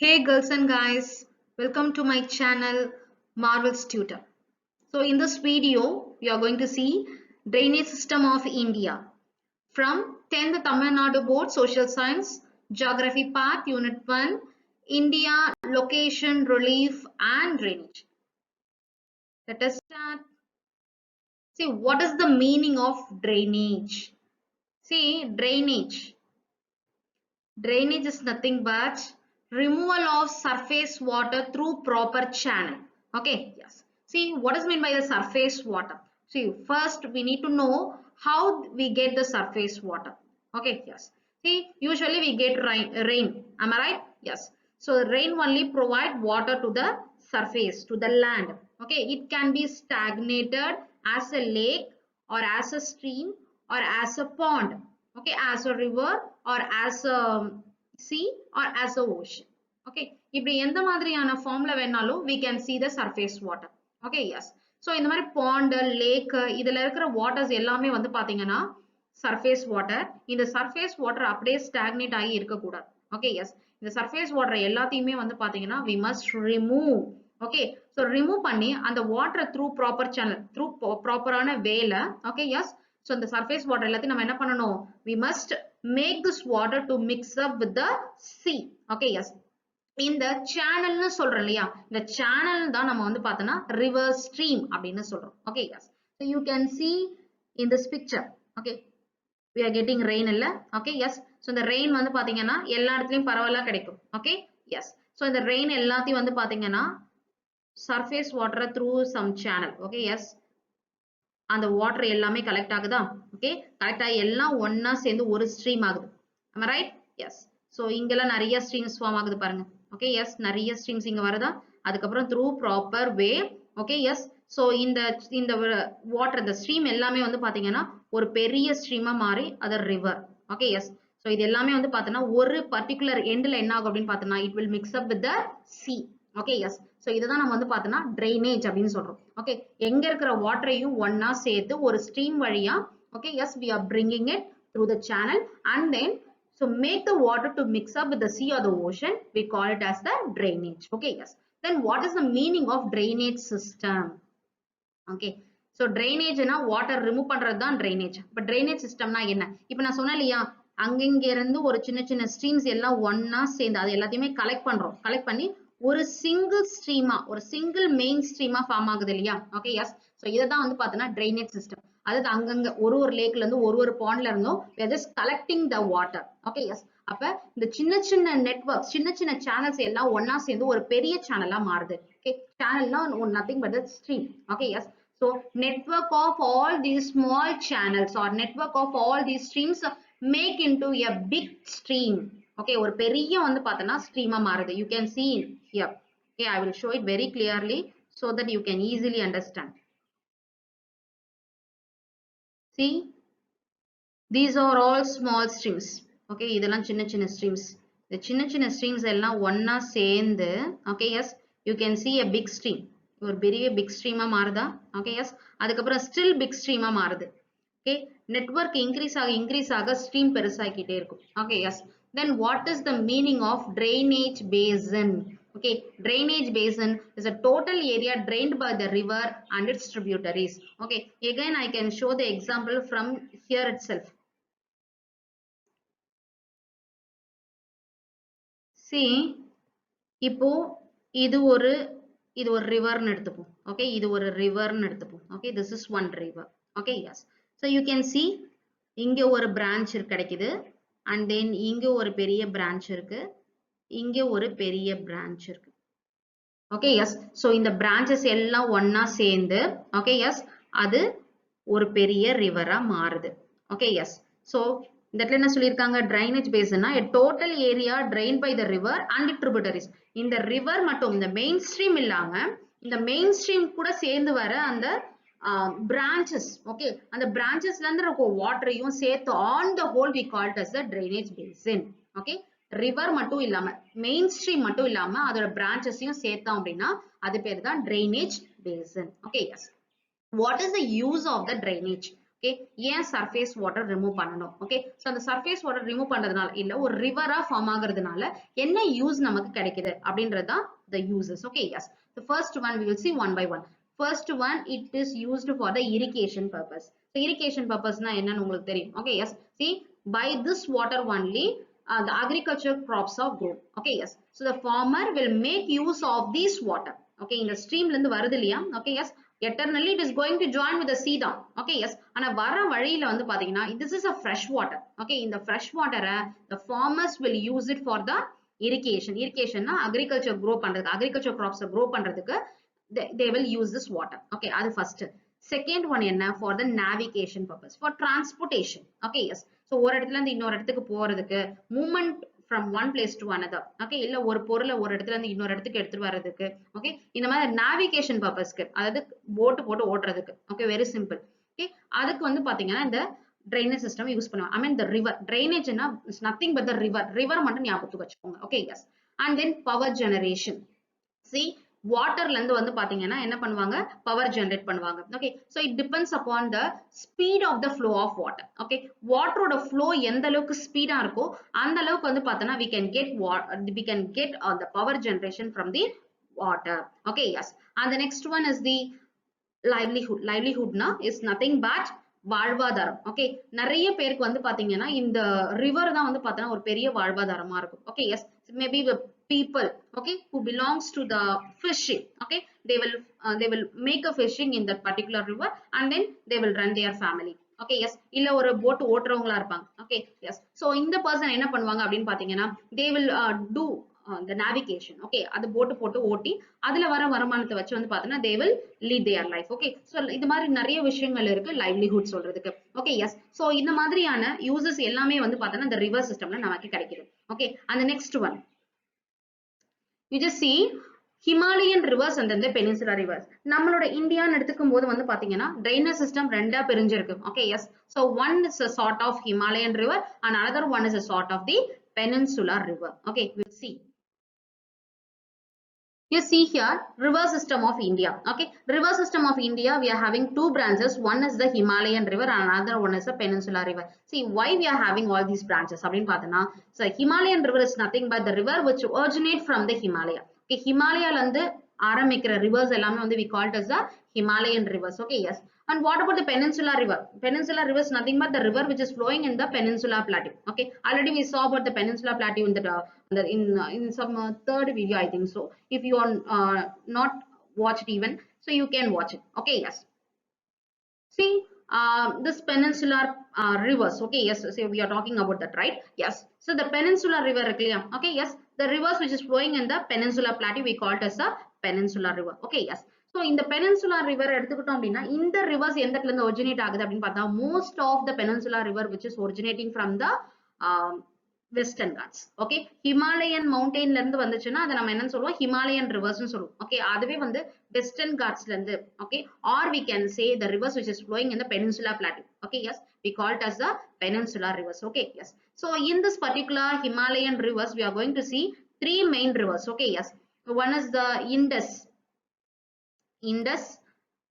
Hey girls and guys, welcome to my channel Marvel's Tutor. So in this video, we are going to see drainage system of India from 10th Tamil Nadu Board Social Science Geography Part Unit 1 India Location, Relief and Drainage. Let us start. See, what is the meaning of drainage? See, drainage is nothing but removal of surface water through proper channel. Okay, yes. See, what is meant by the surface water? See, first we need to know how we get the surface water. Okay, yes. See, usually we get rain. Am I right? Yes. So rain only provide water to the surface, to the land. Okay, it can be stagnated as a lake or as a stream or as a pond. Okay, as a river or as a sea or as a ocean. Okay, இப்படி எந்த மாதிரியான ஃபார்ம்ல வேணாலும் we can see the surface water. Okay, yes. So இந்த மாதிரி pond, lake இதுல இருக்கிற waters எல்லாமே வந்து பாத்தீங்கன்னா surface water. இந்த surface water அப்படியே stagnate ஆகி இருக்க கூடாது. Okay, yes. இந்த surface water எல்லாத்தையுமே வந்து பாத்தீங்கன்னா we must remove. Okay, so remove பண்ணி அந்த water through proper channel, through proper-ஆன வேல. Okay, yes. So இந்த surface water எல்லாத்தையும் நம்ம என்ன பண்ணணும்? We must make this water to mix up with the sea. Okay, yes. இந்த சேனல்னு சொல்றோம் இல்லையா, இந்த சேனல் தான் நம்ம வந்து பார்த்தோம்னா river stream அப்படின்னு சொல்றோம். Okay, yes. So you can see in this picture. Okay, we are getting rain இல்ல. Okay, yes. So இந்த rain வந்து பாத்தீங்கன்னா எல்லா இடத்துலயும் பரவலா கிடைக்கும். Okay, yes. So இந்த rain எல்லாத்தையும் வந்து பாத்தீங்கன்னா surface water through some channel. Okay, yes. அந்த வாட்டர் எல்லாமே கலெக்ட் ஆகுதா? ஓகே, கலெக்ட் ஆகி எல்லாம் ஒன்னா சேர்ந்து ஒரு ஸ்ட்ரீம் ஆகுது. am I right? yes. so இங்கெல்லாம் நிறைய ஸ்ட்ரீம்ஸ் ஃபார்ம் ஆகுது பாருங்க. ஓகே, எஸ், நிறைய ஸ்ட்ரீம்ஸ் இங்க வருதா? அதுக்கப்புறம் through proper way. Okay, yes. so இந்த வாட்டர், இந்த ஸ்ட்ரீம் எல்லாமே வந்து பாத்தீங்கன்னா ஒரு பெரிய ஸ்ட்ரீமா மாறி அது ரிவர். Okay, yes. so இது எல்லாமே வந்து பாத்தீங்கன்னா ஒரு பர்டிகுலர் எண்ட்ல என்ன ஆகும் அப்படின்னு பாத்தீங்கன்னா it will mix up with the sea. Okay, yes. so இதுதான் நம்ம வந்து பார்த்தோம்னா drainage அப்படின்னு சொல்றோம். ஓகே, எங்க இருக்கிற வாட்டரையும் ஒன்னா சேர்த்து ஒரு ஸ்ட்ரீம் வழியா, okay, yes, we are bringing it through the channel and then so make the water to mix up with the sea or the ocean. We call it as the drainage. Okay, yes. Then what is the meaning of drainage system? Okay, so drainage na water remove பண்றது தான் drainage. but drainage system னா என்ன? இப்போ நான் சொன்னேன் இல்லையா, அங்கங்க இருந்து ஒரு சின்ன சின்ன ஸ்ட்ரீம்ஸ் எல்லாம் ஒன்னா சேர்ந்து அது எல்லாத்தையுமே கலெக்ட் பண்றோம். கலெக்ட் பண்ணி ஒரு சிங்கிள் ஸ்ட்ரீமா, ஒரு சிங்கிள் மெயின் ஸ்ட்ரீமா ஃபார்ம் ஆகுது இல்லையா? Okay, yes. சோ இததான் வந்து பார்த்தோம்னா drainage system. அதாவது அங்கங்க ஒரு லேக்ல இருந்து ஒரு பாண்ட்ல இருந்தும் we are just collecting the water. Okay, yes. அப்ப இந்த சின்ன சின்ன நெட்வொர்க், சின்ன சின்ன சேனல்ஸ் எல்லாம் ஒன்னா சேர்ந்து ஒரு பெரிய சேனலா மாறுது. ஓகே, சேனல்னா nothing but the stream. Okay, yes. so network of all these small channels or network of all these streams make into a big stream. Okay, ஒரு பெரிய வந்து பார்த்தோம்னா ஸ்ட்ரீமா மாறுது. You can see here. Okay, I will show it very clearly so that you can easily understand. See, these are all small streams. Okay, இதெல்லாம் சின்ன சின்ன streams. இந்த சின்ன சின்ன streams எல்லாம் ஒன்னா சேர்ந்து, okay, yes, you can see a big stream. ஒரு பெரிய big stream-ஆ மாறுதா? Okay, yes. அதுக்கப்புறம் still big stream-ஆ மாறுது. Okay, network increase ஆக stream பெருசாகிட்டே இருக்கும். Okay, yes. Then what is the meaning of drainage basin? Okay, drainage basin is a total area drained by the river and its tributaries. Okay, again I can show the example from here itself. See, இப்போ இது ஒரு ரிவர்னு எடுத்துப்போம். Okay, இது ஒரு ரிவர்னு எடுத்துப்போம். Okay, this is one river. Okay, yes. So you can see இங்க ஒரு branch கிடைக்குது and then இங்க ஒரு பெரிய branch இருக்கு, இங்க ஒரு பெரிய branch இருக்கு. Okay, yes. so இந்த branches எல்லாம் ஒன்னா சேர்ந்து, okay, yes, அது ஒரு பெரிய ரிவரா மாறுது. Okay, yes. so இந்த இடத்துல என்ன சொல்லியிருக்காங்க? drainage basin a total area drained by the river and its tributaries. இந்த river மட்டும், இந்த main stream இல்லாம இந்த main stream கூட சேர்ந்து வர அந்த branches, okay, அந்த branchesல இருந்து இருக்க வாட்டரையும் சேர்த்து on the whole we call it as the drainage basin. Okay, river மட்டும் இல்லாம main stream மட்டும் இல்லாம அதோட branchesயும் சேர்த்தோம் அப்படின்னா அது பேர் தான் drainage basin. Okay, yes. What is the use of the drainage? Okay ஏன் சர்ஃபேஸ் வாட்டர் ரிமூவ் பண்ணணும் ஓகே சோ அந்த சர்ஃபேஸ் வாட்டர் ரிமூவ் பண்றதுனால இல்ல ஒரு ரிவரா ஃபார்ம் ஆகுறதுனால என்ன யூஸ் நமக்கு கிடைக்குது அப்படின்றது தான் the uses okay yes the first one we will see one by one first one it is used for the irrigation purpose so irrigation purpose na என்னன்னு உங்களுக்கு தெரியும் okay yes see by this water only the agriculture crops are grown okay yes so the farmer will make use of this water okay இந்த streamல இருந்து வருது இல்லையா okay yes eternally it is going to join with the sea down okay yes ஆனா வர வழியில வந்து பாத்தீங்கன்னா this is a fresh water okay இந்த fresh water the farmers will use it for the irrigation na agriculture grow பண்றதுக்கு agriculture crops grow பண்றதுக்கு they will use this water okay அது first second one என்ன for the navigation purpose for transportation okay yes so ஒரு இடத்துல இருந்து இன்னொரு இடத்துக்கு போறதுக்கு movement from one place to another okay இல்ல ஒரு பொருளை ஒரு இடத்துல இருந்து இன்னொரு இடத்துக்கு எடுத்துட்டு வர்றதுக்கு okay இந்த மாதிரி navigation purposeக்கு அதாவது போட் போட்டு ஓட்டுறதுக்கு okay very simple okay அதுக்கு வந்து பாத்தீங்கன்னா இந்த drainage system use பண்ணுவாங்க I mean the river drainage na is nothing but the river மட்டும் ஞாபகத்துக்கு வச்சுக்கோங்க okay yes and then power generation see வாட்டர்ல இருந்து வந்து பாத்தீங்கன்னா என்ன பண்ணுவாங்க பவர் ஜெனரேட் பண்ணுவாங்க okay so it depends upon the speed of the flow of water okay வாட்டரோட flow எந்த அளவுக்கு ஸ்பீடா இருக்கோ அந்த அளவுக்கு வந்து பார்த்தோம்னா we can get the power generation from the water okay yes and the next one is the livelihood na is nothing but வாழ்வாதாரம் okay நிறைய பேருக்கு வந்து பாத்தீங்கன்னா இந்த ரிவர் தான் வந்து பார்த்தோன்னா ஒரு பெரிய வாழ்வாதாரமா இருக்கும் okay yes maybe people okay who belongs to the fishing okay they will make a fishing in that particular river and then they will run their family okay yes இல்ல ஒரு போட் ஓட்டுறவங்களா இருப்பாங்க okay yes so இந்த person என்ன பண்ணுவாங்க அப்படின்னு பாத்தீங்கன்னா they will do the navigation okay அது boat போட்டு ஓட்டி அதுல வர வருமானத்தை வச்சு வந்து பார்த்தோன்னா they will lead their life okay so இது மாதிரி நிறைய விஷயங்கள் இருக்கு livelihood சொல்றதுக்கு okay yes so இந்த மாதிரியான uses எல்லாமே வந்து பார்த்தோன்னா இந்த river systemல நமக்கு கிடைக்குது okay and the next one you just see Himalayan rivers and then the Peninsula rivers. நம்மளோட இந்தியான்னு எடுத்துக்கும் போது வந்து பாத்தீங்கன்னா drainage system ரெண்டா பிரிஞ்சிருக்கு okay yes so one is a sort of Himalayan river and another one is a sort of the Peninsula river okay we'll see you see here river system of India okay river system of India we are having two branches one is the Himalayan river and another one is the Peninsula river see why we are having all these branches அப்படின்னு பார்த்தோம்னா so Himalayan river is nothing but the river which originate from the Himalaya okay Himalaya இருந்து ஆரம்பிக்கிற rivers எல்லாமே வந்து we call it as the Himalayan rivers okay yes and what about the Peninsula river Peninsula river is nothing but the river which is flowing in the Peninsula plateau okay already we saw about the Peninsula plateau in the in some third video I think so if you are not watched even so you can watch it okay yes see this peninsular rivers okay yes so we are talking about that right yes so the Peninsula river okay yes the rivers which is flowing in the Peninsula plateau we call it as a Peninsula river okay yes so இந்த Peninsula river எடுத்துக்கிட்டோம் அப்படின்னா இந்த rivers எந்த இடத்துல இருந்து originate ஆகுது அப்படின்னு பார்த்தா most of the Peninsula river which is originating from the Western Ghats okay Himalayan mountainல இருந்து வந்துச்சுன்னா அதை நம்ம என்னன்னு சொல்லுவோம் Himalayan rivers னு சொல்லுவோம் okay அதுவே வந்து Western Ghats-ல இருந்து okay or we can say the rivers which is flowing in the Peninsula plateau okay yes we call it as the Peninsula rivers okay yes so in this particular Himalayan rivers we are going to see three main rivers okay yes one is the Indus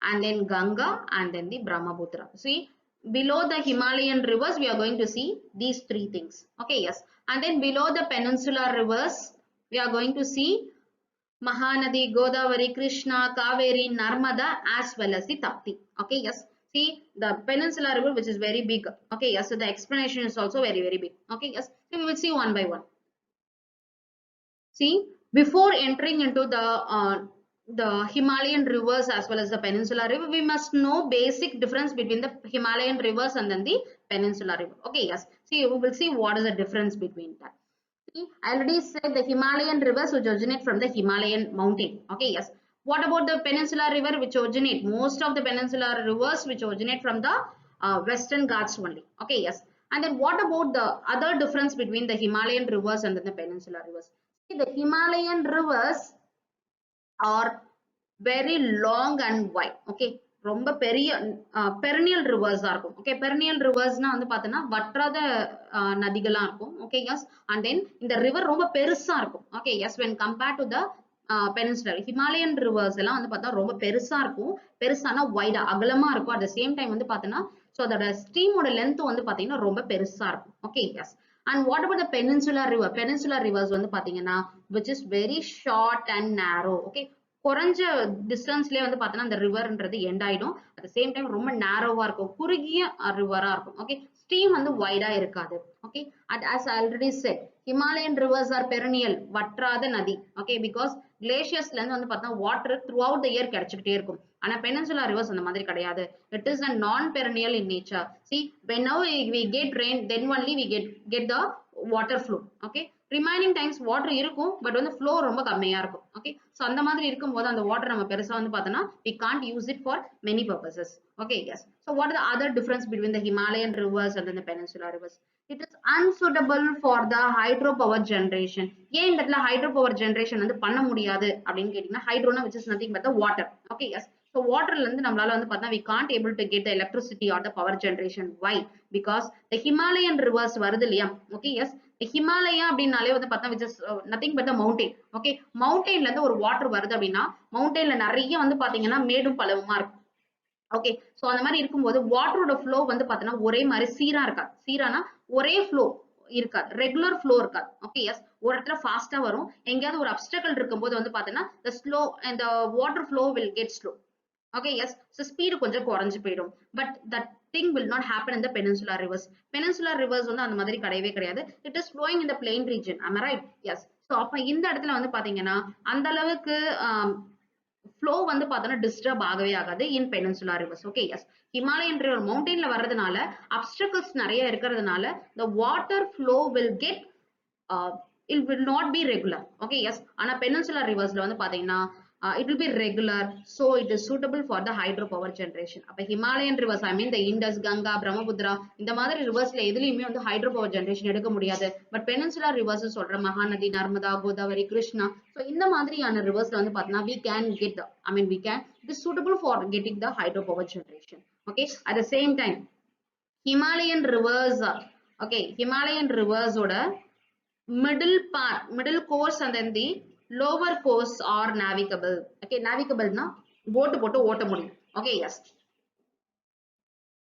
and then Ganga and then the Brahmaputra see below the Himalayan rivers we are going to see these three things okay yes and then below the Peninsula rivers we are going to see Mahanadi, Godavari, Krishna, Kaveri, Narmada as well as the Tapti okay yes see the Peninsula river which is very big okay yes so the explanation is also very big okay yes so we will see one by one see before entering into the Himalayan rivers as well as the Peninsula river we must know basic difference between the Himalayan rivers and then the Peninsula river okay yes see we will see what is the difference between that see, I already said the Himalayan rivers which originate from the Himalayan mountain okay yes what about the Peninsula river which originate most of the Peninsula rivers which originate from the Western Ghats only okay yes and then what about the other difference between the Himalayan rivers and then the Peninsula rivers see the Himalayan rivers are very long and wide okay ரொம்ப பெரிய perennial rivers இருக்கும் okay perennial riversனா வந்து பார்த்தோன்னா வற்றாத நதிகளா இருக்கும் okay yes and then இந்த river ரொம்ப பெருசா இருக்கும் okay yes when compared to the Peninsula Himalayan rivers எல்லாம் வந்து பார்த்தா ரொம்ப பெருசா இருக்கும் பெருசானா வைடா அகலமா இருக்கும் at the same time வந்து பார்த்தோன்னா So அதோட stream ஓட length வந்து பாத்தீங்கன்னா ரொம்ப பெருசா இருக்கும். Okay, yes. And what about the peninsular river? Peninsular rivers வந்து பாத்தீங்கன்னா which is very short and narrow. Okay, குறைஞ்ச டிஸ்டன்ஸ்லயே வந்து பாத்தீங்கன்னா அந்த ரிவர்ன்றது எண்ட் ஆயிடும். அட் த சேம் டைம் ரொம்ப நேரோவா இருக்கும், குறுகிய ரிவரா இருக்கும். ஓகே, ஸ்ட்ரீம் வந்து வைடா இருக்காது. Okay, and as I already said, Himalayan rivers are perennial, வற்றாத நதி. ஓகே, because glaciers ல இருந்து வந்து பார்த்தா water throughout the year கிடைச்சிக்கிட்டே இருக்கும். ஆனா பெனின்சுலா ரிவர்ஸ் அந்த மாதிரி கிடையாது. It is a non-perennial in nature. See, whenever we get rain, then only we get the water flow. Okay, remaining times water இருக்கும், பட் வந்து ஃப்ளோ ரொம்ப கம்மியா இருக்கும். ஓகே, ஸோ அந்த மாதிரி இருக்கும்போது அந்த வாட்டர் நம்ம பெருசா வந்து பார்த்தோம்னா we can't use it for many purposes. Okay, yes. So what is the other difference between the Himalayan rivers and then the peninsular rivers? It is unsuitable for the hydropower generation. ஏன் இந்த இடத்துல hydropower generation வந்து பண்ண முடியாது அப்படின்னு கேட்டீங்கன்னா, ஹைட்ரோனா which is nothing but the water. Okay, yes. So waterல இருந்து நம்மளால வந்து பார்த்தா we can't able to get the electricity or the power generation. Why? Because the Himalayan rivers வருது இல்லையா? Okay, yes. ஹிமாலயா அப்படின்னாலே வந்து பார்த்தா which is nothing but the mountain. Okay, மவுண்டெயின்ல இருந்து ஒரு வாட்டர் வருது அப்படின்னா மவுண்டெயின்ல நிறைய வந்து பாத்தீங்கன்னா மேடும் பள்ளமுமா இருக்கும். ஓகே, சோ அந்த மாதிரி இருக்கும்போது வாட்டரோட ஃப்ளோ வந்து பாத்தீங்கன்னா ஒரே மாதிரி சீரா இருக்காது. சீரானா ஒரே ஃப்ளோ இருக்காது, ரெகுலர் ஃப்ளோ இருக்காது. ஓகே, எஸ், ஒரு இடத்துல ஃபாஸ்டா வரும், எங்கேயாவது ஒரு அப்டக்கல் இருக்கும்போது வந்து பாத்தீங்கன்னா the slow and the water flow will get slow. Okay, yes. So speed கொஞ்சம் குறைஞ்சு போயிடும். But that thing will not happen in the peninsular rivers. Peninsular rivers வந்து அந்த மாதிரி கிடையவே கிடையாது. It is flowing in the plain region. Am I right? Yes. So அப்ப இந்த இடத்துல வந்து பாத்தீங்கன்னா அந்த அளவுக்கு flow வந்து பார்த்தோன்னா டிஸ்டர்ப் ஆகவே ஆகாது in peninsular rivers. Okay, yes. Himalayan river mountainல வர்றதுனால obstacles நிறைய இருக்கிறதுனால the water flow will get it will not be regular. Okay, yes. ஆனா peninsular riversல வந்து பாத்தீங்கன்னா it will be regular, so it is suitable for the hydropower generation. அப்ப Himalayan rivers, I mean the Indus, Ganga, Brahmaputra, இந்த மாதிரி ரிவர்ஸ்ல எதுலயுமே வந்து hydropower generation எடுக்க முடியாது. பட் peninsular rivers சொல்ற மகாநதி, நர்மதா, கோதாவரி, கிருஷ்ணா, so இந்த மாதிரியான ரிவர்ஸ்ல வந்து பார்த்தீங்கன்னா we can get the, I mean we can, it is suitable for getting the hydropower generation. Okay, at the same time Himalayan rivers, okay, Himalayan rivers ஓட middle part, middle course and then the lower course are navigable. Okay, navigable na boat போட்டு ஓட்ட முடியும். Okay, yes.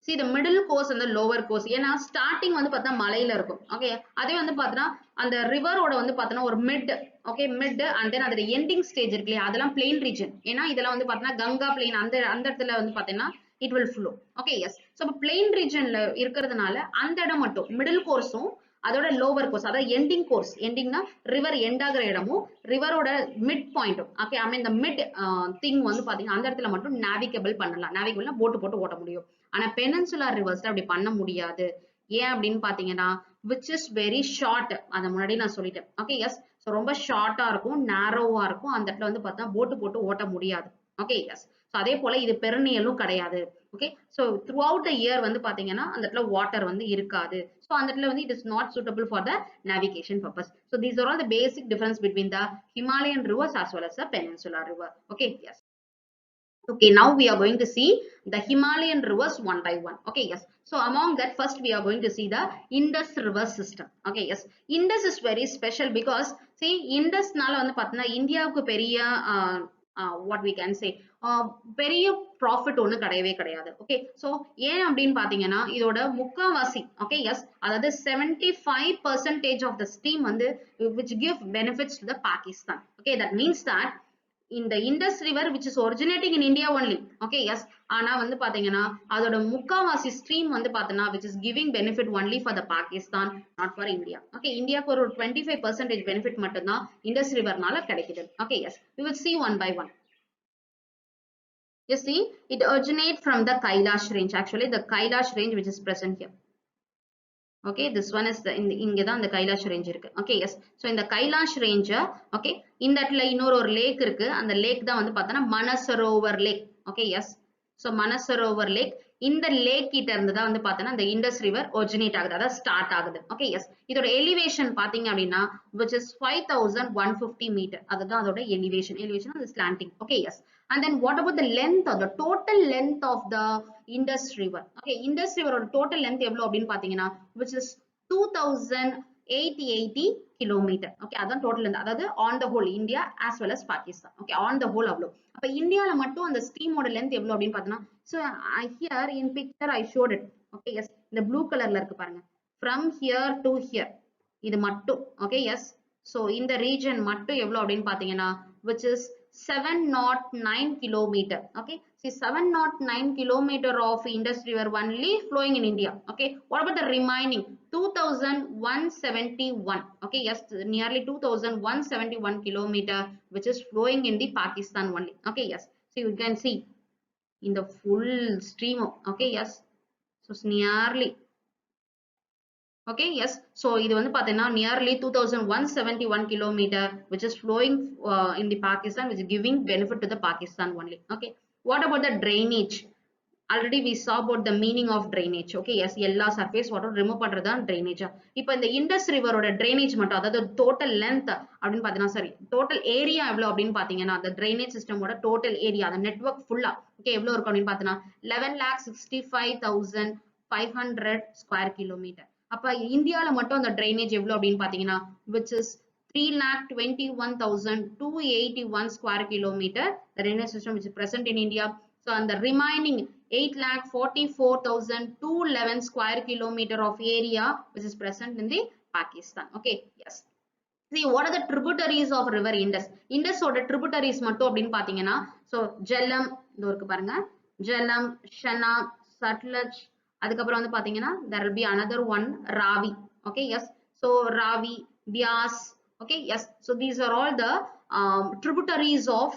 See the middle course and the lower course, ஏன்னா starting வந்து பார்த்தா மலையில இருக்கும். Okay, அதே வந்து பார்த்தோன்னா அந்த ரிவரோட வந்து பார்த்தோன்னா ஒரு mid, okay, mid and then அதோட எண்டிங் ஸ்டேஜ் இருக்கு இல்லையா, அதெல்லாம் பிளெயின் ரீஜன். ஏன்னா இதெல்லாம் வந்து பார்த்தோன்னா கங்கா பிளெயின் அந்த அந்த இடத்துல வந்து பார்த்தீங்கன்னா it will flow. Okay, yes. So plain ரீஜன்ல இருக்கிறதுனால அந்த இடம் மட்டும் மிடில் கோர்ஸும் அதோட லோவர் கோர்ஸ், அதாவது எண்டிங் கோர்ஸ், எண்டிங்னா ரிவர் எண்ட் ஆகிற இடமும் ரிவரோட மிட் பாயிண்ட்டும், ஓகே, ஐ மீன் இந்த மிட் திங் வந்து பாத்தீங்கன்னா அந்த இடத்துல மட்டும் நேவிகபிள் பண்ணலாம். நேவிகபிள்னா போட்டு போட்டு ஓட்ட முடியும். ஆனா பெனின்சுலர் ரிவர்ஸ்ல அப்படி பண்ண முடியாது. ஏன் அப்படின்னு பாத்தீங்கன்னா which is very short, அத முன்னாடி நான் சொல்லிட்டேன். Okay, S. ஸோ ரொம்ப ஷார்ட்டா இருக்கும், நேரோவா இருக்கும், அந்த இடத்துல வந்து பார்த்தா போட்டு போட்டு ஓட்ட முடியாது. Okay, S. ஸோ அதே போல இது பெருநியலும் கிடையாது. Okay, so through out the year வந்து பாத்தீங்கன்னா அந்த இடத்துல வாட்டர் வந்து இருக்காது. ஸோ அந்த இடத்துல வந்து it is not suitable for the navigation purpose. So these are all the basic difference between the Himalayan rivers as well as the peninsular river. Okay, yes. Okay, now we are going to see the Himalayan rivers one by one. Okay, yes. So among that, first we are going to see the Indus river system. Okay, yes. Indus is very special because see Indus நால வந்து பார்த்தீங்கன்னா இந்தியாவுக்கு பெரிய what we can say பெரிய profit ஒண்ணு கிடையவே கிடையாது. Okay, so ஏன் அப்படின்னு பாத்தீங்கன்னா இதோட முக்காவாசி, ஓகே, எஸ், அதாவது 75% of the stream வந்து which give benefits to the Pakistan. Okay, that means that in the Indus river which is originating in India only. Okay, yes. ஆனா வந்து பாத்தீங்கன்னா அதோட முக்காவாசி ஸ்ட்ரீம் வந்து பார்த்தோன்னா which is giving benefit only for the Pakistan, not for India. Okay, இந்தியாவுக்கு ஒரு 25% benefit மட்டும்தான் Indus riverனால கிடைக்குது. Okay, yes. We will see one by one. You see, it originates from the Kailash range. Actually, the Kailash range which is present here. Okay, this one is the இங்க தான் இந்த Kailash range இருக்கு. Okay, yes. So இந்த Kailash range, okay, இந்த இடத்துல இன்னொரு ஒரு lake இருக்கு. அந்த லேக் தான் வந்து பார்த்தோன்னா மனசரோவர் lakh. Okay, yes. So மனசரோவர் lakh, இந்த லேக் கிட்ட இருந்து தான் வந்து பார்த்தோன்னா இந்த இண்டஸ் ரிவர் ஒரிஜினேட் ஆகுது, அதாவது ஸ்டார்ட் ஆகுது. Okay, yes. இதோட எலிவேஷன் பாத்தீங்க அப்படின்னா which is 5150 மீட்டர். அதுதான் அதோட எலிவேஷன். எலிவேஷன் அது slanting. Okay, yes. And then what about the length or the total length of the Indus river? Okay, Indus river ஓட total length எவ்வளவு அப்படின்னு பாத்தீங்கன்னா which is 2880 kilometer. Okay, அதான் total length. அதாவது on the whole India as well as Pakistan. Okay, on the whole அவ்வளோ. அப்ப இந்தியால மட்டும் அந்த stream ஓட length எவ்வளவு அப்படின்னு பார்த்தோம்னா, so here in picture I showed it. Okay, yes, இந்த blue colorல இருக்கு பாருங்க. From here to here. இது மட்டும். Okay, yes. So இந்த region மட்டும் எவ்வளவு அப்படின்னு பார்த்தீங்கன்னா, which is 709 kilometer. Okay, see 709 kilometer of Indus River only flowing in India. Okay, what about the remaining 2171? Okay, yes, nearly 2171 kilometer which is flowing in the Pakistan only. Okay, yes, so you can see in the full stream. Okay, yes, so it's nearly. Okay, yes, so இது வந்து பாத்தீங்கன்னா nearly 2171 kilometer which is flowing in the Pakistan, which is giving benefit to the Pakistan only. Okay, what about the drainage? Already we saw about the meaning of drainage. Okay, yes, எல்லா surface water remove பண்றதுதான் drainage. இப்போ இந்த Indus River ஓட drainage மட்டும், அதாவது total length அப்படின்னு பாத்தீங்கன்னா, சரி total area எவ்வளவு அப்படின்னு பாத்தீங்கன்னா, the drainage system ஓட total area, the network full-ஆ okay எவ்வளவு இருக்கும் அப்படின்னு பாத்தீங்கன்னா 11,65,500 square kilometer. அப்ப இந்தியால மட்டும் அந்த drainage எவ்வளவு அப்படின்னு பாத்தீங்கன்னா, which is 3,21,281 square kilometer the drainage system which is present in India. So and the remaining 8,44,211 square kilometer of area which is present in the Pakistan. Okay, yes. See, what are the tributaries of river Indus? Indus oda tributaries மட்டும் அப்படின்னு பாத்தீங்கன்னா, so Jhelum இது இருக்கு பாருங்க, Jhelum, Chenab, Satluj, அதுக்கப்புறம் வந்து பாத்தீங்கன்னா there will be another one Ravi. Okay, yes, so Ravi, Bias. Okay, yes, so these are all the tributaries of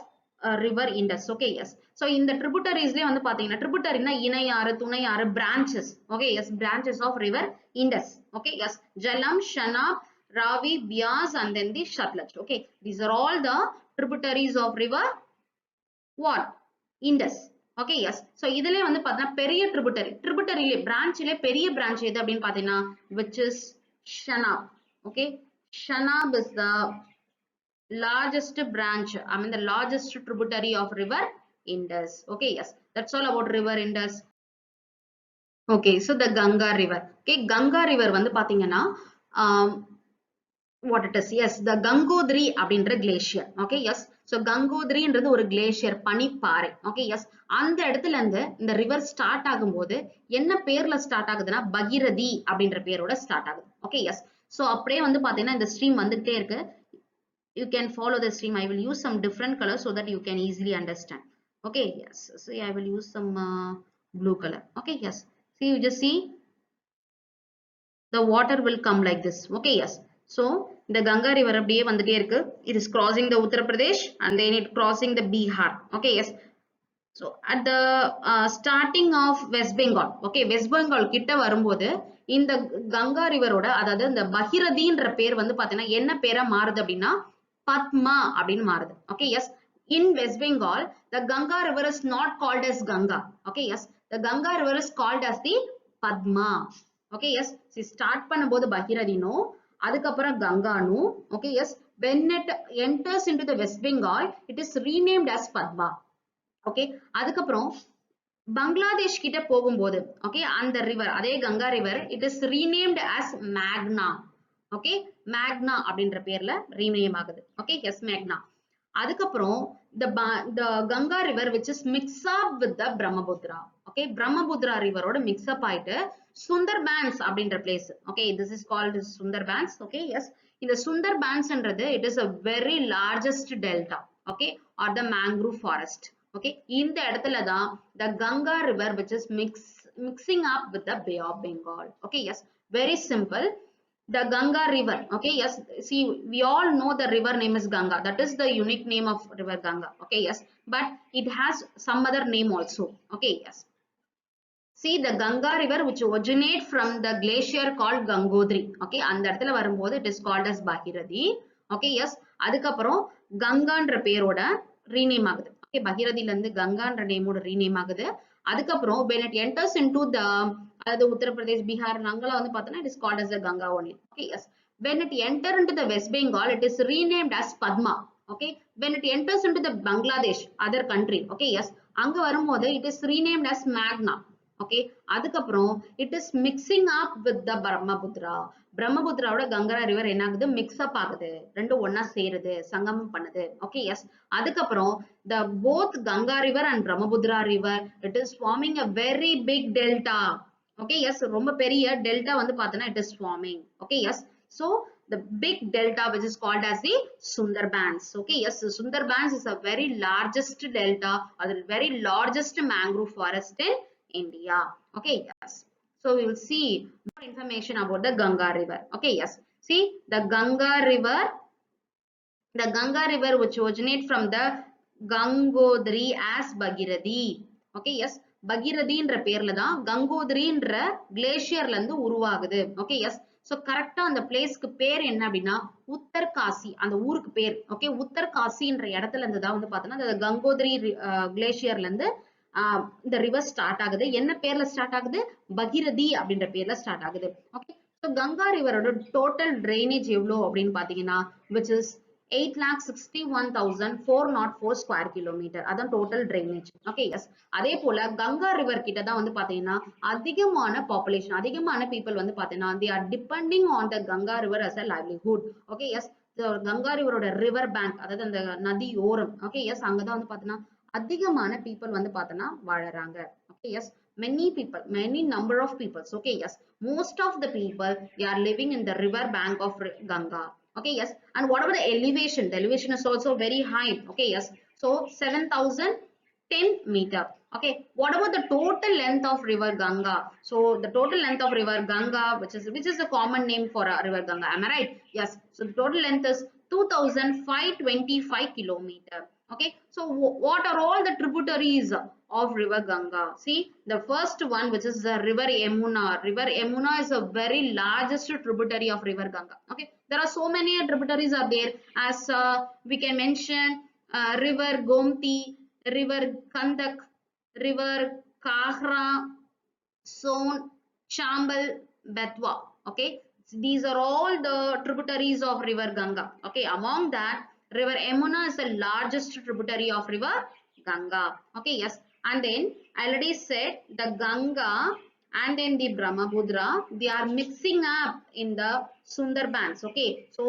river Indus. Okay, yes, so in the tributaries லயே வந்து பாத்தீங்கன்னா, tributary னா இணையாறு, துணையாறு, branches. Okay, yes, branches of river Indus. Okay, yes, Jhelum, Chenab, Ravi, Bias and then the Satluj. Okay, these are all the tributaries of river what? Indus. Okay, yes, so இதுலயே வந்து பாத்தீங்கன்னா பெரிய tributary branchல பெரிய branch எது அப்படின்னு பாத்தீங்கன்னா, which is Chenab. Okay, Chenab is the largest branch, I mean the largest tributary of river Indus. Okay, yes, that's all about river Indus. Okay, so the Ganga river. Okay, Ganga river வந்து பாத்தீங்கன்னா what it is, yes, the Gangotri அப்படின்ற glacier. Okay, yes, so Gangotri ன்றது ஒரு glacier, பனிப்பாறை. Okay, yes, அந்த இடத்துல இருந்து இந்த river start ஆகும்போது என்ன பேர்ல ஸ்டார்ட் ஆகுதுன்னா பகீரதி அப்படின்ற பேரோட ஸ்டார்ட் ஆகுது. Okay, yes, so அப்படியே வந்து பாத்தீங்கன்னா இந்த stream வந்துட்டே இருக்கு. You can follow the stream. I will use some different colors so that you can easily understand. Okay, yes, so I will use some blue color. Okay, yes, see, you just see the water will come like this. Okay, yes, so the Ganga river அப்படியே வந்துட்டே இருக்கு. It is crossing the Uttar Pradesh and then it crossing the Bihar. Okay, yes, so at the starting of West Bengal. Okay, West Bengal கிட்ட வரும்போது இந்த கங்கா ரிவரோட, அதாவது இந்த பகீரதின்ற பேர் வந்து பாத்தீங்கன்னா என்ன பேரா மாறுது அப்படின்னா Padma அப்படின்னு மாறுது. Okay, yes, in West Bengal the Ganga river is not called as Ganga. Okay, yes, the Ganga river is called as the Padma. Okay, yes, see, start பண்ணும்போது பகீரதினோ, அதுக்கப்புறம் கங்கானோ. Okay, yes, when it enters into the West Bengal it is renamed as Padma. Okay, அதுக்கப்புறம் பங்களாதேஷ் கிட்ட போகும்போது okay அந்த river, அதே Ganga river, it is renamed as Magna. Okay, Magna அப்படின்ற பேர்ல rename ஆகுது. Okay, yes, Magna. அதுக்கப்புறம் the Ganga river which is mixed up with the Brahmaputra. Okay, Brahmaputra river ஓட mix up ஆயிட்டு Sundarbans அப்படின்ற place. Okay, this is called Sundarbans. Okay, yes, இந்த Sundarbans ன்றது it is a very largest delta. Okay, or the mangrove forest. Okay, இந்த இடத்துல தான் the Ganga river which is mixing up with the Bay of Bengal. Okay, yes, very simple. The Ganga river. Okay, yes, see, we all know the river name is Ganga. That is the unique name of river Ganga. Okay, yes, but it has some other name also. Okay, yes, see, the Ganga river which originate from the glacier called Gangotri. Okay, அந்த இடத்துல வரும்போது it is called as Bhagirathi. Okay, yes, அதுக்கப்புறம் கங்கான்ற பேரோட rename ஆகுது. Okay, பகீரதில இருந்து கங்கான்ற நேமோட rename ஆகுது. அதுக்கப்புறம் when it enters into the அதாவது உத்தர பிரதேஷ், பீகார், அங்கெல்லாம் வந்து பார்த்தோன்னா it is called as the Ganga only. Okay, yes, when it enter into the West Bengal it is renamed as Padma. Okay, when it enters into the Bangladesh, other country. Okay, yes, அங்க வரும்போது it is renamed as Magna. Okay, அதுக்கப்புறம் it is mixing up with the Brahmaputra. பிரம்மபுத்திராவோட Ganga river என்ன ஆகுது, mix அப் ஆகுது, ரெண்டும் ஒன்னா சேருது, சங்கமம் பண்ணுது. Okay yes. அதுக்கப்புறம் the both Ganga river and Brahmaputra river, it is forming a very big delta. Okay yes, ரொம்ப பெரிய delta வந்து பார்த்தனா it is forming. Okay yes, so the big delta which is called as the Sundarbans. Okay yes, the Sundarbans is a very largest delta or the very largest mangrove forest in India. Okay yes, so we will see more information about the Ganga river. Okay yes, see the Ganga river which originate from the Gangodri as Bhagirathi. Okay yes, பகிரதின்ற பேர்ல தான் கங்கோத்ரின்ற கிளேசியர்ல இருந்து உருவாகுது. Okay yes. So கரெக்டா அந்த பிளேஸ்க்கு பேர் என்ன அப்படின்னா உத்தர்காசி, அந்த ஊருக்கு பேர். ஓகே, உத்தர்காசின்ற இடத்துல இருந்து தான் வந்து பார்த்தோம்னா அந்த கங்கோத்ரி கிளேசியர்ல இருந்து இந்த ரிவர் ஸ்டார்ட் ஆகுது. என்ன பேர்ல ஸ்டார்ட் ஆகுது, பகிரதி அப்படின்ற பேர்ல ஸ்டார்ட் ஆகுது. ஓகே, ஸோ கங்கா ரிவரோட டோட்டல் ட்ரைனேஜ் எவ்வளோ அப்படின்னு பாத்தீங்கன்னா which is 8,61,404 ஸ்கொயர் கிலோமீட்டர். அதான் டோட்டல் ட்ரைனேஜ். Okay yes. அதே போல கங்கா ரிவர் கிட்ட தான் வந்து பாத்தீங்கன்னா அதிகமான பாப்புலேஷன், அதிகமான பீப்புள் வந்து பாத்தீங்கன்னா they are depending on the Ganga river as a livelihood. Okay yes. Ganga ரிவரோட ரிவர் பேங்க், அதாவது அந்த நதி ஓரம். ஓகே எஸ், அங்கதான் வந்து பாத்தீங்கன்னா அதிகமான பீப்புள் வந்து பாத்தீங்கன்னா வாழறாங்க. Okay yes. Many people, many number of peoples. Okay yes, most of the people they are living in the river bank of Ganga. Okay yes. And what about the elevation? The elevation is also very high. Okay yes, so 7,010 meter. Okay, what about the total length of river Ganga? So the total length of river Ganga, which is a common name for a river Ganga, am I right? Yes, so the total length is 2,525 kilometer. Okay, so what are all the tributaries of river Ganga? See, the first one, which is the river Yamuna. River Yamuna is a very largest tributary of river Ganga. Okay, there are so many tributaries are there, as we can mention river Gomti, river Kandak, river Kahra, Son, Chambal, Betwa. Okay, these are all the tributaries of river Ganga. Okay, among that river Yamuna is the largest tributary of river Ganga. Okay yes. And then I already said the Ganga and then the Brahmaputra, they are mixing up in the Sundarbans. Okay, so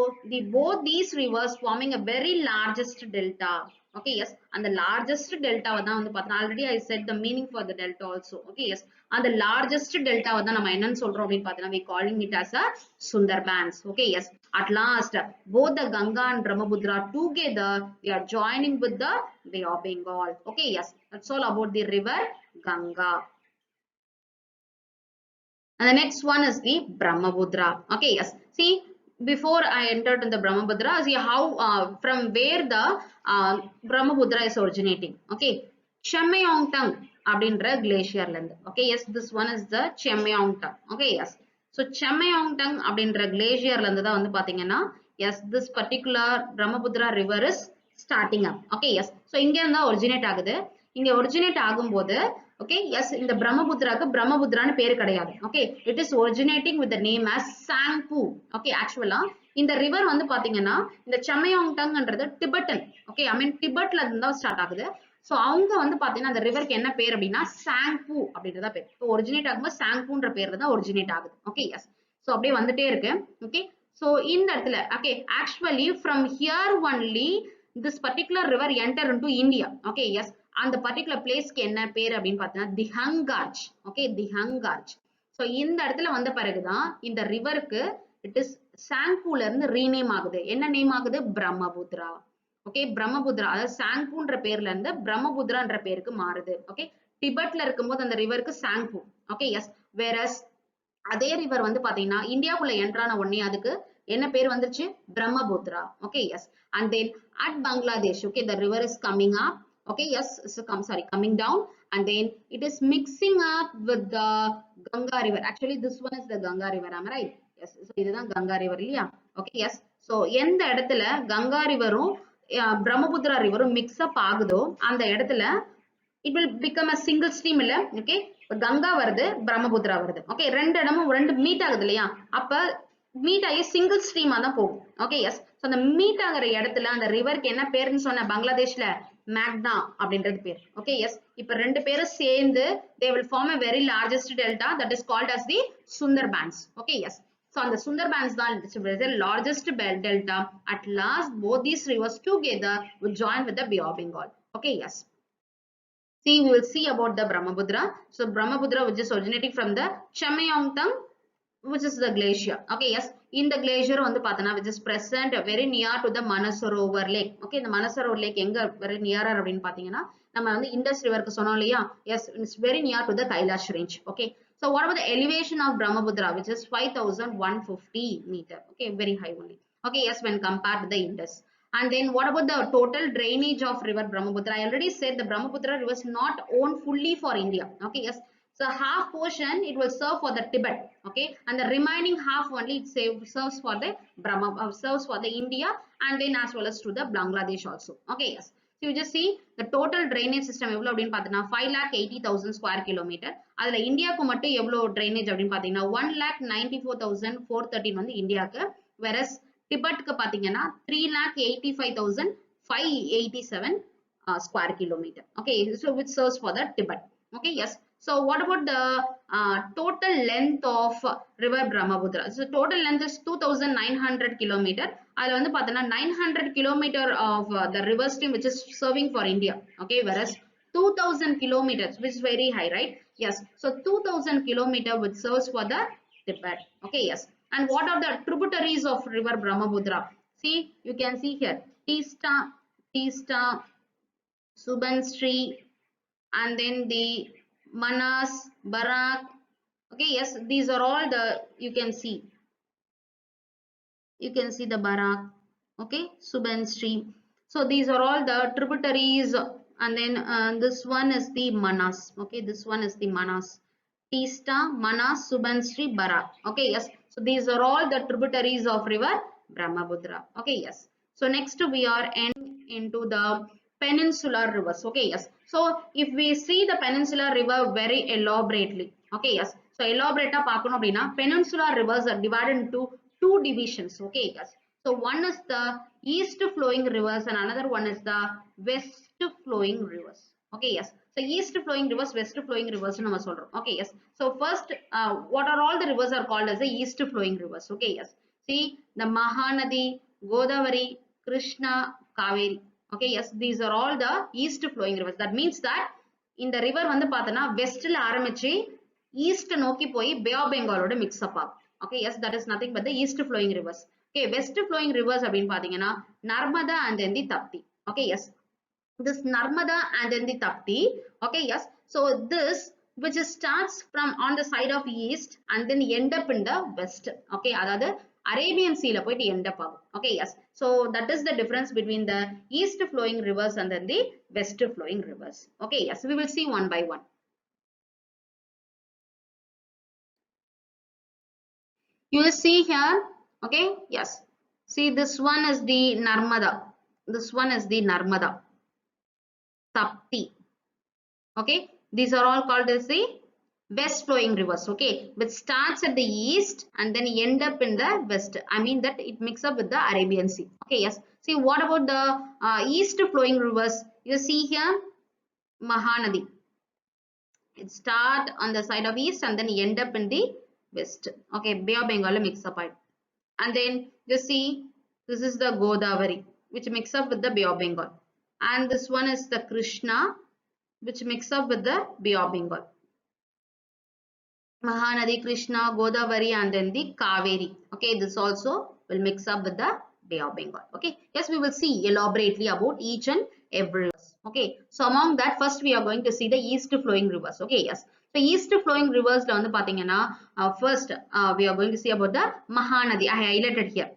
both these rivers forming a very largest delta. Okay yes, and the largest delta தான் வந்து பார்த்தா already I said the meaning for the delta also. Okay yes, and the largest delta வந்து நம்ம என்னன்னு சொல்றோம் அப்படின்னு பார்த்தா we calling it as a Sundarbans. Okay yes, at last both the Ganga and Brahmaputra together they are joining with the Bay of Bengal. Okay yes, that's all about the river Ganga. And the next one is the Brahmaputra. Okay yes, see, before I entered in the Brahmaputra, see how from where the Brahmaputra is originating. Okay, Chemayongtang அப்படின்ற கிளேசியர்ல இருந்து. Okay yes, this one is the Chemayongtang. Okay yes, so Chemayongtang அப்படின்ற கிளேசியர்ல இருந்து தான் வந்து பாத்தீங்கன்னா yes, this particular Brahmaputra river is starting up. Okay yes, so இங்க இருந்தா originate ஆகுது. இங்க ஒரிஜினேட் ஆகும்போது okay yes, இந்த பிரம்மபுத்திராக்கு பிரம்மபுத்திரான்னு பேரு கிடையாது. okay, it is originating with the name as Sangpu. okay, actually இந்த ரிவர் வந்து பாத்தீங்கன்னா இந்த செமையாங்டங்ன்றது டிபெட்டன். okay, I mean டிபெட்ல இருந்து தான் ஸ்டார்ட் ஆகுது. சோ அவங்க வந்து பாத்தீங்கன்னா அந்த ரிவருக்கு என்ன பேர் அப்படின்னா சாங்பு அப்படின்றத பேர். ஸோ ஒரிஜினேட் ஆகும்போது சாங்புன்ற பேர்ல தான் ஒரிஜினேட் ஆகுது. okay yes, சோ அப்படியே வந்துட்டே இருக்கு. okay, so இந்த இடத்துல okay, actually from here only this particular river enter into India. okay yes, அந்த பர்டிகுலர் பிளேஸ்க்கு என்ன பேர் அப்படின்னு பார்த்தீங்கன்னா திஹங்கார்ஜ். ஓகே, திஹங்கார்ஜ். ஸோ இந்த இடத்துல வந்த பிறகுதான் இந்த ரிவருக்கு இட் இஸ் சாங்பூல இருந்து ரீநேம் ஆகுது. என்ன நேம் ஆகுது, பிரம்மபுத்திரா. ஓகே, பிரம்மபுத்திரா, அதாவது சாங்பூன்ற பேர்ல இருந்து பிரம்மபுத்திரான்ற பேருக்கு மாறுது. ஓகே, டிபெட்ல இருக்கும்போது அந்த ரிவருக்கு சாங்பூ. ஓகே எஸ், வேரஸ் அதே ரிவர் வந்து பாத்தீங்கன்னா இந்தியாவுக்குள்ள என்ட்ரான உடனே அதுக்கு என்ன பேர் வந்துருச்சு, Brahmaputra. Okay yes, and then at Bangladesh okay the river is coming up. okay yes, so coming down, and then it is mixing up with the Ganga river. actually this one is the Ganga river, am I right? yes, so இதுதான் Ganga river இல்லையா? okay yes, so எந்த இடத்துல Ganga ரிவரும் Brahmaputra ரிவரும் mix அப் ஆகுதோ அந்த இடத்துல it will become a single stream இல்ல. okay, Ganga வருது, பிரம்மபுத்திரா வருது. okay, ரெண்டு இடமும் ரெண்டு மீட் ஆகுது இல்லையா, அப்ப மீட் ஆகி சிங்கிள் ஸ்ட்ரீமா தான் போகும். ஓகே எஸ், சோ அந்த மீட் ஆகிற இடத்துல அந்த ரிவருக்கு என்ன பேருன்னு சொன்ன பங்களாதேஷ்ல மேக்னா அப்படின்றது பேர். ஓகே எஸ், இப்ப ரெண்டு பேரும் சேர்ந்து they will form a very largest delta that is called as the Sundarbans. okay yes, So on the Sundarbans, the largest delta. At last, both these rivers together will join with the Bay of Bengal. Okay, yes. See, we will see about the Brahmaputra. So Brahmaputra, which is originating from the Chamayongtang, which is the glacier. Okay, yes. In the glacier on the Patana, which is present very near to the Manasarovar Lake. Okay, the Manasarovar Lake enga very nearer அப்படின்னு பாத்தீங்கன்னா நம்ம வந்து Indies ரிவருக்கு சொன்னோம் இல்லையா? Yes, it's very near to the Kailash range. Okay. So what about the elevation of Brahmaputra, which is 5,150 meter. Okay, very high only. Okay, yes, when compared to the Indus. And then what about the total drainage of river Brahmaputra? I already said the Brahmaputra river is not owned fully for India. Okay, yes. So half portion it will serve for the Tibet. Okay, and the remaining half only it serves for the serves for the India, and then as well as to the Bangladesh also. Okay, yes. So you just see the total drainage system எவ்வளவு அப்படின்னு பார்த்தீங்கன்னா 5,80,000 square kilometer. அதுல இந்தியாவுக்கு மட்டும் எவ்வளவு drainage அப்படின்னு பார்த்தீங்கன்னா 1,94,413 வந்து இந்தியாவுக்கு, whereas டிபெட்க்கு பாத்தீங்கன்னா 3,85,587 square kilometer. Okay, so which serves for the Tibet. Okay, yes. So what about the total length of river Brahmaputra? So total length is 2,900 kilometer. அதுல வந்து பார்த்தோன்னா 900 kilometer of the river stream which is serving for India. Okay, whereas 2,000 kilometers, which is very high, right? Yes. So 2,000 kilometer which serves for the Tibet. Okay, yes. And what are the tributaries of river Brahmaputra? See, you can see here Teesta, Subansri, and then the Manas, Barak. Okay, yes, these are all the, you can see the Barak. Okay, Subansri. So these are all the tributaries, and then this one is the Manas. Okay, this one is the Manas. Teesta, Manas, Subansri, Barak. Okay, yes. So these are all the tributaries of river Brahmaputra. Okay, yes. So next we are into the peninsular rivers. Okay, yes. So if we see the peninsular river very elaborately. Okay, yes. So elaborate பார்க்கணும் அப்படின்னா peninsular rivers are divided into two divisions. Okay, yes. So one is the east flowing rivers and another one is the west flowing rivers. Okay, yes. So east flowing rivers, west flowing rivers நம்ம சொல்றோம். Okay, yes. So first, what are all the rivers are called as the east flowing rivers? Okay, yes. See, the Mahanadi, Godavari, Krishna, Kaveri. Okay, yes. These are all the east flowing rivers. That means that in the river வந்து பார்த்தனா westல ஆரம்பிச்சு east நோக்கி போய் Bay of Bengal ஓட mix up ஆகும். Okay, yes, that is nothing but the east flowing rivers. Okay, west flowing rivers அப்படின்னு பாத்தீங்கன்னா Narmada and then the Tapti. Okay, yes. This Narmada and then the Tapti. Okay, yes. So this which starts from on the side of east and then end up in the west. Okay, அதாவது Arabian Sea la போயிட்டு end up ஆகும். Okay, yes. So that is the difference between the east flowing rivers and then the west flowing rivers. Okay, yes. We will see one by one. You will see here. Okay, yes. See, this one is the Narmada. This one is the Narmada. Tapti. Okay, these are all called as the west flowing rivers. Okay, which starts at the east and then end up in the west. I mean that it mixes up with the Arabian Sea. Okay, yes. See, what about the east flowing rivers? You see here Mahanadi. It start on the side of east and then end up in the west. Okay, Bay of Bengal mix up. And then you see this is the Godavari which mix up with the Bay of Bengal, and this one is the Krishna which mix up with the Bay of Bengal. Mahanadi, Krishna, Godavari, and then the Kaveri. Okay, this also will mix up with the Bay of Bengal. Okay, yes, we will see elaborately about each and every river. Okay, so among that first we are going to see the east flowing rivers. Okay, yes. So east flowing rivers la vandu pathina first we are going to see about the Mahanadi. I highlighted here.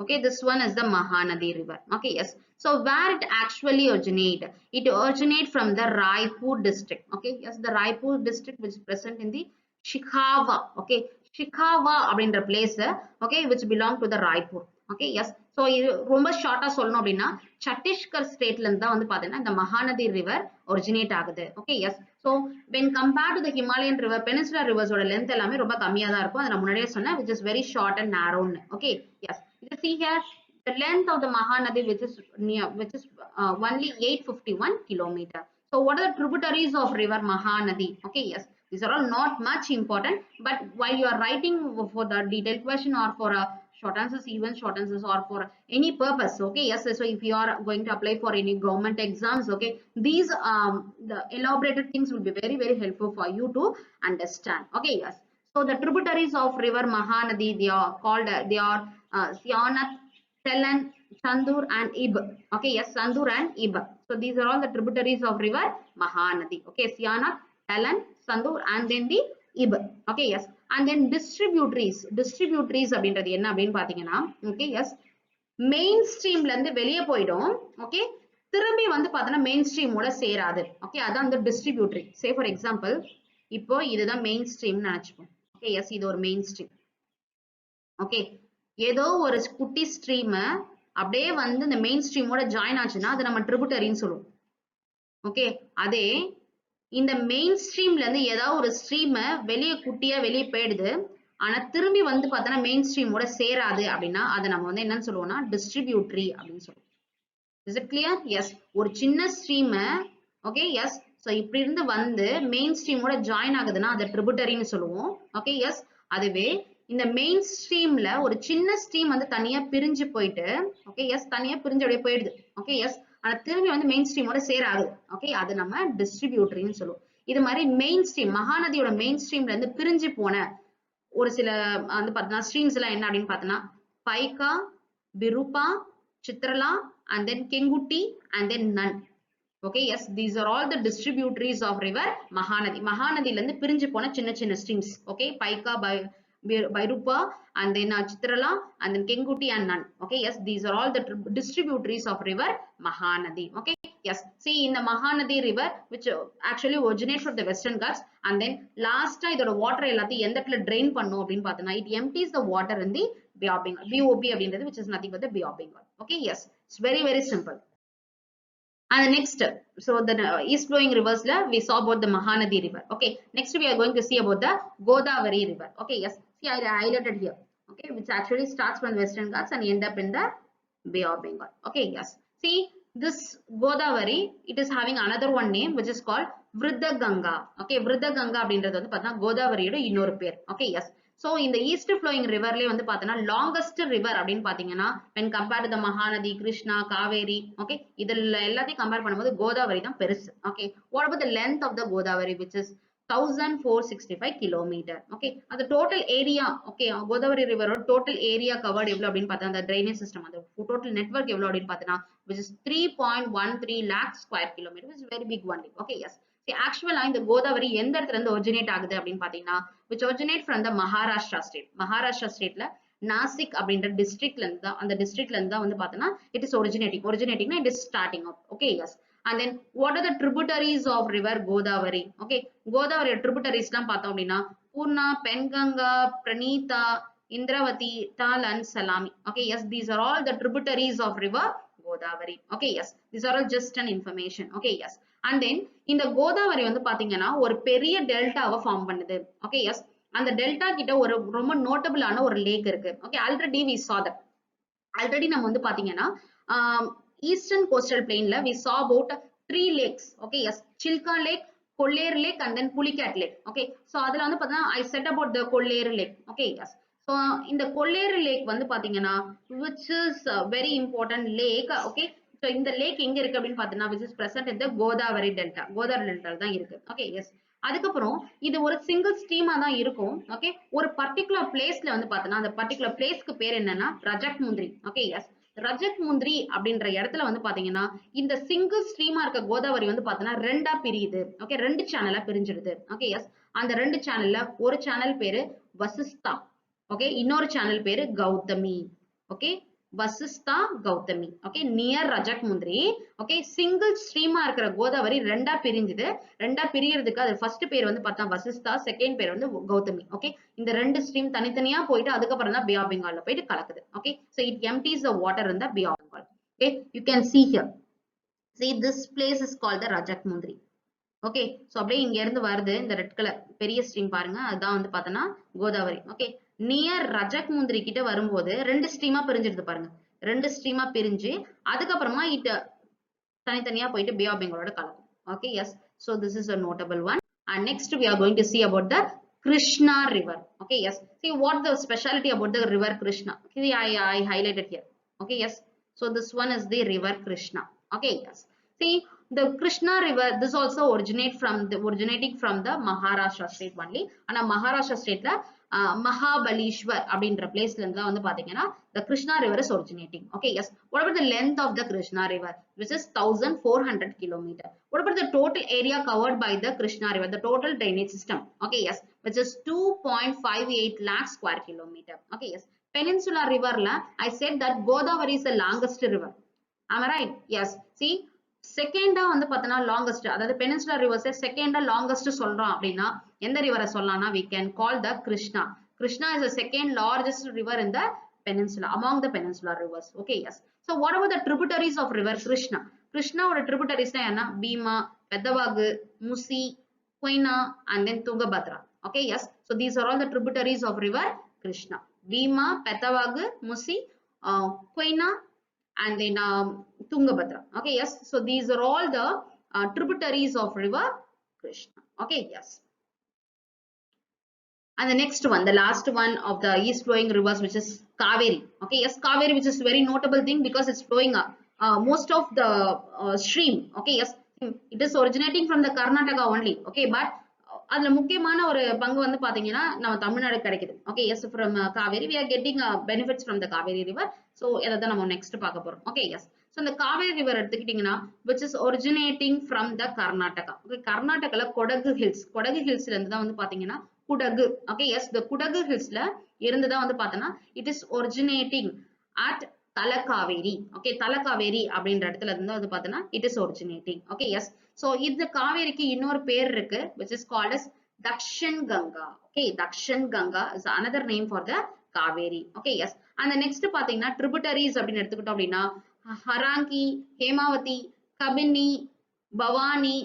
Okay, this one is the Mahanadi river. Okay, yes. So where it actually originate? It originate from the Raipur district. Okay, yes, the Raipur district which is present in the Shikhawa. Okay, Shikhawa அப்படின்ற place. Okay, which belong to the Raipur. Okay, yes. So இது ரொம்ப ஷார்ட்டா சொல்லணும் அப்படின்னா சத்தீஸ்கர் ஸ்டேட்ல இருந்து தான் வந்து பாத்தீங்கன்னா இந்த மகாநதி ரிவர் ஒரிஜினேட் ஆகுது. Okay, yes. So when compared to the Himalayan river, peninsular rivers ஓட length எல்லாமே ரொம்ப கம்மியா தான் இருக்கும். அதை நான் முன்னாடியே சொன்னேன், which is very short and narrow. Okay, yes. You see here the length of the Mahanadi which is only 851 kilometer. So what are the tributaries of river Mahanadi? Okay, yes. These are all not much important, but while you are writing for the detailed question or for a short answers, even short answers, or for any purpose, okay, yes, so if you are going to apply for any government exams, okay, these the elaborated things will be very, very helpful for you to understand, okay, yes. So the tributaries of river Mahanadi, they are called, they are Sianath, Telan, Sandur and Ib. Okay, yes, Sandur and Ib. So these are all the tributaries of river Mahanadi. Okay, Sianath, Telan, Sandur and then the Ib. Okay, yes. And then distributaries. Distributaries அப்படின்றது என்ன அப்படின்னு பாத்தீங்கன்னா, okay, yes, main ஸ்ட்ரீம்ல இருந்து வெளியே போயிடும். Okay, திரும்பி வந்து பார்த்தோன்னா மெயின் ஸ்ட்ரீமோட சேராது. ஓகே, அதான் அந்த டிஸ்ட்ரிபியூட்டரி. சே ஃபார் எக்ஸாம்பிள், இப்போ இதுதான் மெயின் ஸ்ட்ரீம் நினைச்சுப்போம். ஓகே, எஸ், இது ஒரு மெயின் ஸ்ட்ரீம். ஓகே, ஏதோ ஒரு குட்டி ஸ்ட்ரீம் அப்படியே வந்து இந்த மெயின் ஸ்ட்ரீமோட ஜாயின் ஆச்சுன்னா அது நம்ம ட்ரிபியூட்டரின்னு சொல்லுவோம். ஓகே, அதே இந்த மெயின் ஸ்ட்ரீம்ல இருந்து ஏதாவது ஒரு ஸ்ட்ரீம் வெளியே குட்டியா வெளியே போயிடுது, ஆனா திரும்பி வந்து பார்த்தோன்னா மெயின் ஸ்ட்ரீமோட சேராது அப்படின்னா அதை நம்ம வந்து என்னன்னு சொல்லுவோம்னா டிஸ்ட்ரிபியூட்டரி அப்படின்னு சொல்லுவோம். Is it clear? எஸ், ஒரு சின்ன ஸ்ட்ரீம், ஓகே, எஸ், ஸோ இப்படி இருந்து வந்து மெயின் ஸ்ட்ரீமோட ஜாயின் ஆகுதுன்னா அதை ட்ரிபியூட்டரின்னு சொல்லுவோம். ஓகே, எஸ், அதுவே இந்த மெயின் ஸ்ட்ரீம்ல ஒரு சின்ன ஸ்ட்ரீம் வந்து தனியா பிரிஞ்சு போயிட்டு, ஓகே, எஸ், தனியா பிரிஞ்சு அப்படியே போயிடுது. ஓகே, எஸ், ஆனா திரும்பி வந்து மெயின் ஸ்ட்ரீமோட சேராது. ஓகே, அது நம்ம டிஸ்ட்ரிபியூட்டரின்னு சொல்லுவோம். இது மாதிரி மெயின் ஸ்ட்ரீம், மகாநதியோட மெயின் ஸ்ட்ரீம்ல இருந்து பிரிஞ்சு போன ஒரு சில வந்து பார்த்தோம்னா ஸ்ட்ரீம்ஸ் எல்லாம் என்ன அப்படின்னு பார்த்தோம்னா Baiga, விருப்பா, சித்ரலா, and then Kengutti, and then Nan. Okay, yes, these are all the distributaries of river Mahanadi. Mahanadi la irundhu pirinju pona chinna chinna streams. Okay, Paika, Bairupa, and then Chitrala, and then Kengutti and Nan. Okay, yes, these are all the distributaries of river Mahanadi. Okay, yes, see in the Mahanadi river which actually originates from the Western Ghats, and then last idoda water ellathiyum endha இடத்துல drain பண்ணும் அப்படின்னு பார்த்தோம்னா it empties the water in the Bay of Bengal. BOB அப்படின்றது which is nothing but the Bay of Bengal. Okay, yes, it's very, very simple. And the next, so the east flowing rivers la we saw about the Mahanadi river. Okay, next we are going to see about the Godavari river. Okay, yes, see I highlighted here. Okay, which actually starts from the Western Ghats and end up in the Bay of Bengal. Okay, yes, see this Godavari, it is having another one name which is called Vridha Ganga. Okay, Vridha Ganga அப்படின்றது வந்து பார்த்தா கோதாவரியோட இன்னொரு பேர். Okay, yes, so in the east flowing river ல வந்து பார்த்தோம்னா longest river அப்படின்னு பாத்தீங்கன்னா when compared to the Mahanadi, Krishna, Kaveri, okay, இதெல்லாம் எல்லாத்தையும் கம்பேர் பண்ணும்போது கோதாவரி தான் பெருசு. Okay, what about the length of the Godavari, which is 1465 kilometer. Okay, the total area, okay, Godavari river total area covered எவ்வளவு அப்படின்னு பார்த்தா அந்த drainage system, அந்த total network எவ்வளவு அப்படின்னு பார்த்தா which is 3.13 lakh square kilometer, which is very big one. Okay, yes, actually இந்த கோதாவரி எந்த இடத்துல இருந்து ஒரிஜினேட் ஆகுது அப்படின்னு பாத்தீங்கன்னா which originate from the Maharashtra state. Maharashtra stateல Nasik அப்படின்ற டிஸ்ட்ரிக்ட்ல இருந்து தான், அந்த டிஸ்ட்ரிக்ட்ல இருந்து தான் வந்து பார்த்தோம்னா it is originating it is starting up. Okay, yes, and then what are the tributaries of river Godavari? Okay, Godavari tributaries எல்லாம் பார்த்தோம் அப்படின்னா Poorna, பென்கங்கா, Pranitha, Indravati, Talan, Salami. Okay, yes, these are all the tributaries of river Godavari. Okay, yes, these are all just an information. Okay, yes, and then இந்த கோதாவரி வந்து பாத்தீங்கன்னா ஒரு பெரிய டெல்டாவை form பண்ணுது. ஓகே, எஸ், அந்த டெல்டா கிட்ட ஒரு ரொம்ப நோட்டபிளான ஒரு லேக் இருக்கு. Okay, already we saw that. Already நம்ம வந்து பாத்தீங்கன்னா ஈஸ்டர்ன் கோஸ்டல் பிளெயின்ல we saw about 3 lakes. Okay, yes, Chilka lake, Kolleru lake and then Pulicat lake. Okay, so அதுல வந்து பாத்தீங்கன்னா I said about the Kolleru lake. Okay, yes, so இந்த கொள்ளேர் லேக் வந்து பாத்தீங்கன்னா which is a very important lake. Okay, so இந்த லேக் எங்க இருக்கு அப்படின்னு பார்த்தீங்கன்னா which is present in the Godavari delta. Godavari delta தான் இருக்கு. ஓகே, எஸ், அதுக்கப்புறம் இது ஒரு சிங்கிள் ஸ்ட்ரீமா தான் இருக்கும். ஓகே, ஒரு பர்டிகுலர் பிளேஸ்ல வந்து பார்த்தோம்னா அந்த பர்டிகுலர் பிளேஸ்க்கு பேர் என்னன்னா ரஜக் முந்திரி. ஓகே, எஸ், ரஜக் முந்திரி அப்படின்ற இடத்துல வந்து பாத்தீங்கன்னா இந்த சிங்கிள் ஸ்ட்ரீமா இருக்க கோதாவரி வந்து பாத்தீங்கன்னா ரெண்டா பிரியுது. ஓகே, ரெண்டு சேனலா பிரிஞ்சிடுது. ஓகே, எஸ், அந்த ரெண்டு சேனல்ல ஒரு சேனல் பேரு வசிஸ்தா. ஓகே, இன்னொரு சேனல் பேரு Gautami. Okay, Vasishta, Gautami. Okay, near Rajahmundry. Okay, single ஸ்ட்ரீமா இருக்கிற கோதாவரி ரெண்டா பிரிஞ்சுது. ரெண்டா பிரியறதுக்கு அது ஃபர்ஸ்ட் பேர் வந்து பார்த்தா வசிஸ்தா, செகண்ட் பேர் வந்து கௌதமி. ஓகே, இந்த ரெண்டு ஸ்ட்ரீம் தனித்தனியா போயிட்டு அதுக்கப்புறம் தான் பே ஆஃப் பெங்கால்ல போயிட்டு கலக்குது. Okay, so it empties the water in the Bay of Bengal. Okay, you can see here. See, this place is called the Rajak Mundri. Okay, so அப்படியே இங்க இருந்து வருது இந்த ரெட் கலர் பெரிய ஸ்ட்ரீம் பாருங்க, அதுதான் வந்து பார்த்தோன்னா கோதாவரி. ஓகே, நியர் ரஜக் முந்திரி கிட்ட வரும்போது ரெண்டு ஸ்ட்ரீமா பிரிஞ்சிருது பாருங்க. ரெண்டு ஸ்ட்ரீமா பிரிஞ்சு அதுக்கப்புறமா தனித்தனியா போயிட்டு பே ஆஃப் பெங்காலோட கலக்கும். Okay, yes, so this is a notable one. And next we are going to see about the Krishna river. Okay, yes. See what the speciality about the river Krishna. Okay, I highlighted here. Okay, yes. So this one is the river Krishna. Okay, yes. See the Krishna river. This also originating from the Maharashtra state only. And Maharashtra state la Mahabalishwar அப்படின்ற பிளேஸ்ல இருந்து தான் வந்து பாத்தீங்கன்னா the Krishna river is originating. Okay, yes. What about the length of the Krishna river, which is 1400 kilometer? What about the total area covered by the Krishna river, the total drainage system? Okay, yes, which is 2.58 lakh square kilometer. Okay, yes. Peninsula river la I said that Godavari is the longest river. Am I right? Yes. See, செகண்டா வந்து பார்த்தனா longest, அதாவது peninsula reverse செகண்டா longest சொல்றோம் அப்படின்னா எந்த ரிவரை சொல்லலாம்னா we can call the Krishna. Krishna is the second largest river in the peninsula, among the peninsular rivers. Okay, yes. So what about the tributaries of river Krishna? Krishna oda tributaries na enna? Bhima, Pedavagu, Musi, Koyna and then Tungabhadra. Okay, yes. So these are all the tributaries of river Krishna. Bhima, Pedavagu, Musi, Koyna and then Tungabhadra. Okay, yes. So these are all the tributaries of river Krishna. Okay, yes. And the next one, the last one of the east flowing rivers, which is Kaveri. Okay, yes, Kaveri, which is very notable thing because it's flowing most of the stream. Okay, yes, it is originating from the Karnataka only. Okay, but அதுல முக்கியமான ஒரு பங்கு வந்து பாத்தீங்கன்னா நம்ம தமிழ்நாடு கிடைக்குது. Okay, yes, from Kaveri we are getting benefits from the Kaveri river. So இத நம்ம next பார்க்க போறோம். Okay, yes. So இந்த Kaveri river எடுத்துக்கிட்டீங்கன்னா which is originating from the Karnataka. Okay, கர்நாடகால கொடகு ஹில்ஸ்ல இருந்து தான் வந்து பாத்தீங்கன்னா Kodagu. Okay, yes, the Kodagu ஹில்ஸ்ல இருந்து தான் வந்து பார்த்தனா it is originating at Talakaveri. Okay, Talakaveri அப்படின்ற இடத்துல இருந்து வந்து பார்த்தனா it is originating. Okay, yes. So இந்த காவேரிக்கு இன்னொரு பேர் இருக்கு which is called as Dakshin Ganga. Okay, Dakshin Ganga is another name for the Kaveri. Okay, yes. And the next பாத்தீங்கன்னா tributaries அப்படின்னு எடுத்துக்கிட்டோம் அப்படின்னா Harangi, Hemavati, Kabini, Bhavani,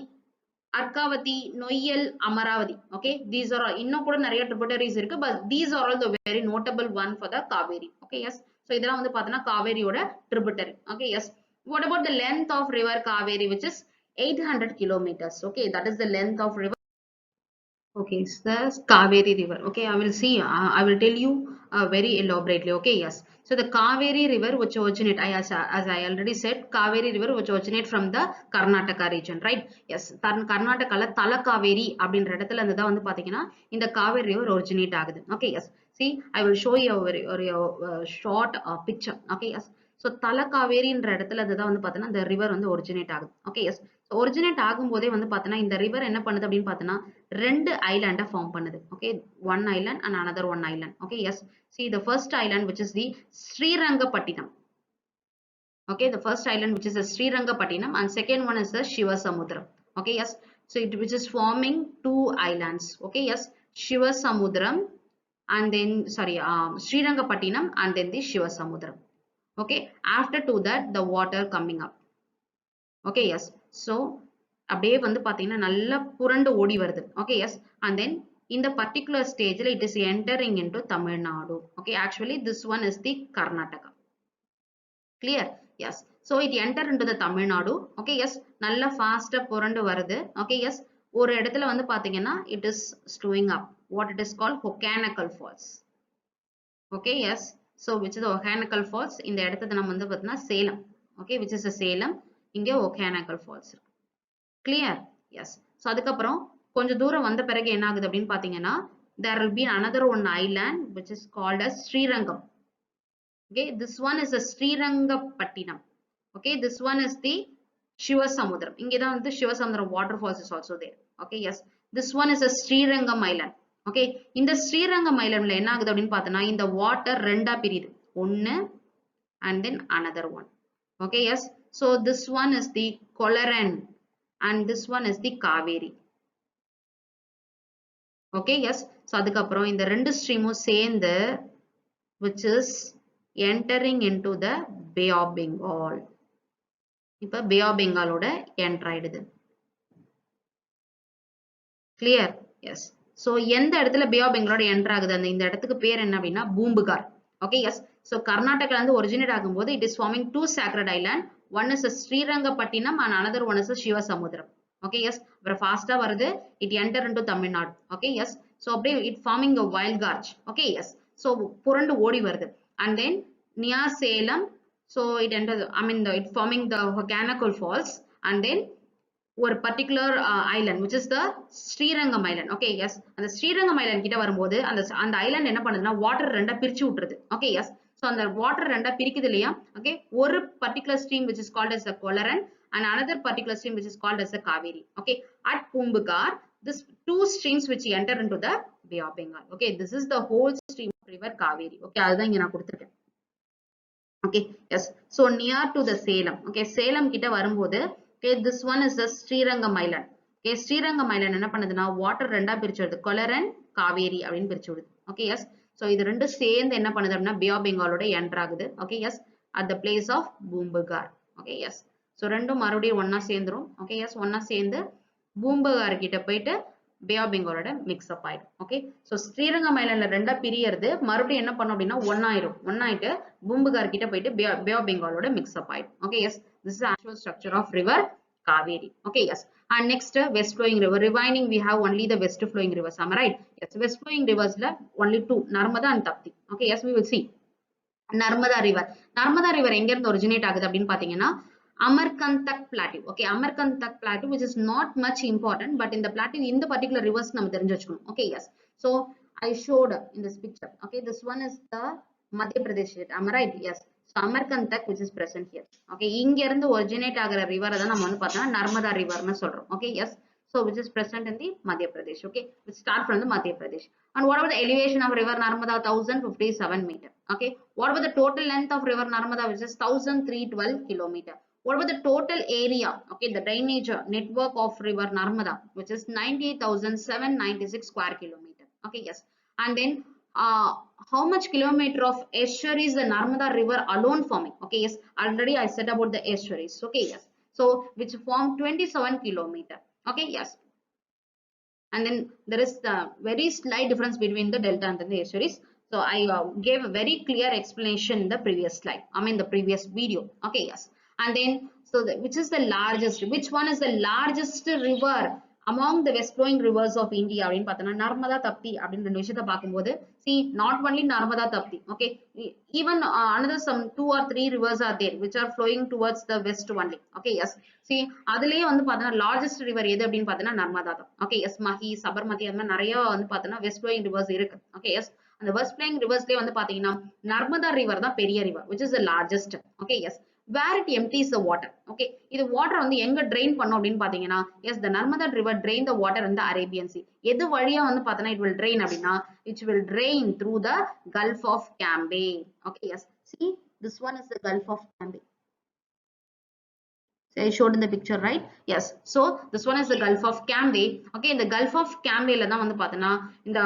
Arkavati, Noyal, Amaravati. Okay, these are all இன்னும் கூட நிறைய tributaries இருக்கு, but these are all the very notable one for the Kaveri. Okay, yes. So இதெல்லாம் வந்து பார்த்தனா காவேரியோட tributary. Okay, yes. What about the length of river Kaveri, which is 800 kilometers? Okay, that is the length of river. Okay, it's the Kaveri river. Okay, I will see. I will tell you very elaborately. Okay, yes. So the Kaveri river, which originate, as I already said, Kaveri river, which originate from the Karnataka region, right? Yes, Karnataka Talakaveri அப்படின்ற இடத்துல இருந்து தான் வந்து பாத்தீங்கன்னா இந்த Kaveri river originate ஆகுது. Okay, yes. See, I will show you a short picture. Okay, yes. So Talakaveriன்ற இடத்துல இருந்து தான் வந்து பாத்தீங்கன்னா இந்த river வந்து originate ஆகுது. Okay, yes. So originate ஆகும்போதே வந்து பாத்தீங்கன்னா இந்த river என்ன பண்ணுது அப்படின்னு பாத்தீங்கன்னா ரெண்டு ஐலாண்ட ஃபார்ம் பண்ணுது. Okay, one island and another one island. Okay, yes. See the first island, which is the Srirangapattinam. Okay, the first island, which is the Srirangapattinam, and second one is the Shivasamudram. Okay, yes. So it which is forming two islands. Okay, yes, Shivasamudram and then Srirangapattinam and then the Shivasamudram. Okay, after to that the water coming up. Okay, yes. So அப்படியே வந்து பாத்தீங்கன்னா நல்லா புரண்டு ஓடி வருது. Okay, yes. And then in the particular stage it is entering into Tamil Nadu. Okay, actually this one is the Karnataka. Clear? Yes. So it enter into the Tamil Nadu. Okay, yes. நல்லா ஃபாஸ்டா புரண்டு வருது. Okay, yes. ஒரு இடத்துல வந்து பாத்தீங்கன்னா it is stowing up. What it is called Hokanakal Falls. Okay, yes. So which is the Hokanakal Falls? இந்த இடத்துல நம்ம வந்து பாத்தீங்கன்னா Salem. Okay, which is a Salem. இங்க Hokanakal Falls. Clear? Yes. So அதுக்கப்புறம் கொஞ்சம் தூரம் வந்த பிறகு என்ன ஆகுது அப்படின்னு பாத்தீங்கன்னா there will be another one island which is called as Srirangam. Okay, this one is a Srirangapattinam. Okay, this one is the Shivasamudram. இங்க தான் வந்து Shivasamudram waterfalls is also there. Okay, yes. This one is a Srirangam island. Okay, இந்த Srirangam islandல என்ன ஆகுது அப்படின்னு பார்த்தனா இந்த water ரெண்டா பிரியுது. ஒன்னு and then another one. Okay, yes. So this one is the Kollaran and this one is the Kaveri. Okay, yes. So அதுக்கப்புறம் இந்த ரெண்டு ஸ்ட்ரீமும் சேர்ந்து which is entering into the Bay of Bengal. இப்ப Bay of Bengal ஓட enter ஆயிடுது. Clear? Yes. So எந்த இடத்துல Bay of Bengal ஓட enter ஆகுது அந்த இந்த இடத்துக்கு பேர் என்ன அப்படின்னா Poompuhar. Okay, yes. So Karnataka வந்து originate ஆகும்போது it is forming two sacred island. One is a Srirangapattinam and another one is a Shivasamudram. okay yes very fast வருது it enter into Tamil Nadu okay yes so அப்படியே it forming a wild gorge okay yes so புரண்டு ஓடி வருது and then near Salem so it enters I mean it forming the Hoganakal Falls and then ஒரு particular island which is the Srirangam island okay yes அந்த Srirangam island கிட்ட வரும்போது அந்த island என்ன பண்ணுதுன்னா water ரெண்டா பிரிச்சு விட்டுருது okay yes so அந்த water ரெண்டா பிரிக்குது இல்லையா okay ஒரு particular stream which is called as the Kollaran and another particular stream which is called as the Kaveri okay at Pumbukar this two streams which enter into the Bay of Bengal okay this is the whole stream of river Kaveri okay அதுதான் இங்க நான் கொடுத்திருக்கேன் okay yes so near to the Salem okay Salem கிட்ட வரும்போது okay this one is the Srirangam island okay Srirangam island என்ன பண்ணுதுன்னா water ரெண்டா பிரிச்சுடுது Kollaran Kaveri அப்படினு பிரிச்சுடுது okay yes so இது ரெண்டு சேர்ந்து என்ன பண்ணுது அப்படினா Bay of Bengal ஓட என்டர் ஆகுது okay yes at the place of Bhumbukar okay yes so ரெண்டும் மறுபடியும் ஒண்ணா சேர்ந்துரும் okay yes ஒண்ணா சேர்ந்து Bhumbukar கிட்ட போயிட்டு Bay of Bengal ஓட mix up ஆயிடும் okay so Srirangam islandல ரெண்டா பிரியறது மறுபடியும் என்ன பண்ணும் அப்படினா ஒண்ணாயிட்டு Bhumbukar கிட்ட போயிட்டு Bay of Bengal ஓட mix up ஆயிடும் okay yes this is the actual structure of river Kaveri okay yes and next west flowing river remaining we have only the west flowing rivers am I right yes west flowing rivers la only two Narmada and Tapti okay yes we will see Narmada river எங்க இருந்து originate ஆகுது அப்படினு பாத்தீங்கன்னா Amarkantak plateau okay Amarkantak plateau which is not much important but in the plateau in the particular rivers நம்ம தெரிஞ்சு வச்சுக்கணும் okay yes so I showed in this picture okay this one is the Madhya Pradesh state am I right yes so Amarkantak which is present here okay இங்க இருந்து originate ஆகுற river தான் நம்ம வந்து பார்த்தா Narmada river னு சொல்றோம் okay yes so which is present in the Madhya Pradesh okay we start from the Madhya Pradesh and what about the elevation of river Narmada 1057 meter okay what about the total length of river Narmada which is 1312 kilometer what about the total area okay the drainage network of river Narmada which is 98,796 square kilometer okay yes and then how much kilometer of estuaries the Narmada river alone forming okay yes already I said about the estuaries okay yes so which form 27 kilometer okay yes and then there is the very slight difference between the delta and the estuaries so I gave a very clear explanation in the previous slide I mean the previous video okay yes and then so which is the largest which one is the largest river among the west flowing rivers of India அப்படினு பார்த்தனா Narmada Tapti அப்படின்ற ரெண்டு விஷயத்தை பாக்கும்போது see not only Narmada Tapti okay even another some two or three rivers are there which are flowing towards the west only okay yes see அதுலயே வந்து பார்த்தனா largest river எது அப்படினு பார்த்தனா Narmada தான் okay yes Mahi Sabarmati அந்த மாதிரி நிறைய வந்து பார்த்தனா west flowing rivers இருக்கு okay yes அந்த west flowing riversலயே வந்து பாத்தீங்கன்னா Narmada river தான் பெரிய river which is the largest okay yes where it empties the water okay இது water வந்து எங்க drain பண்ணும் அப்படினு பாத்தீங்கன்னா yes the Narmada river drain the water in the Arabian Sea எது வழியா வந்து பார்த்தனா it will drain அப்படினா it will drain through the Gulf of Cambay okay yes see this one is the Gulf of Cambay so I showed in the picture right yes so this one is the Gulf of Cambay okay in the Gulf of Cambay la தான் வந்து பார்த்தனா இந்த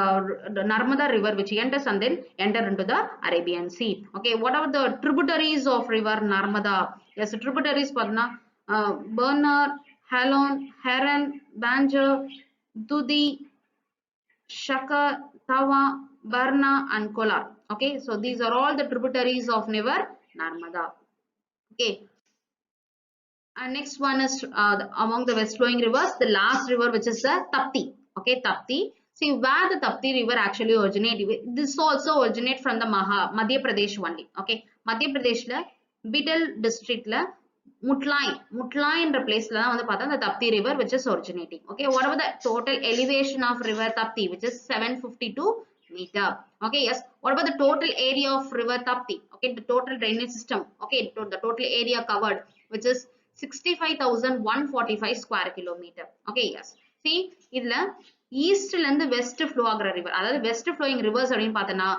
Narmada river which enters and then enter into the Arabian Sea okay what are the tributaries of river Narmada yes tributaries பார்த்தனா Burner Halon Heron Banjir Dudi Shaka Tawa Barna and Kolar okay so these are all the tributaries of river Narmada okay and next one is among the west flowing rivers the last river which is the Tapti okay Tapti see where the Tapti river actually originate this also originate from the Madhya Pradesh only okay Madhya Pradesh la Bidal district la Mutlai என்ற place la வந்து பார்த்தா the Tapti river which is originating okay what about the total elevation of river Tapti which is 752 meter okay yes what about the total area of river Tapti okay the total drainage system okay the total area covered which is 65,145 square kilometer okay yes see இதுல east ல இருந்து west flow ஆகுற river அதாவது west flowing rivers அப்படினு பார்த்தனா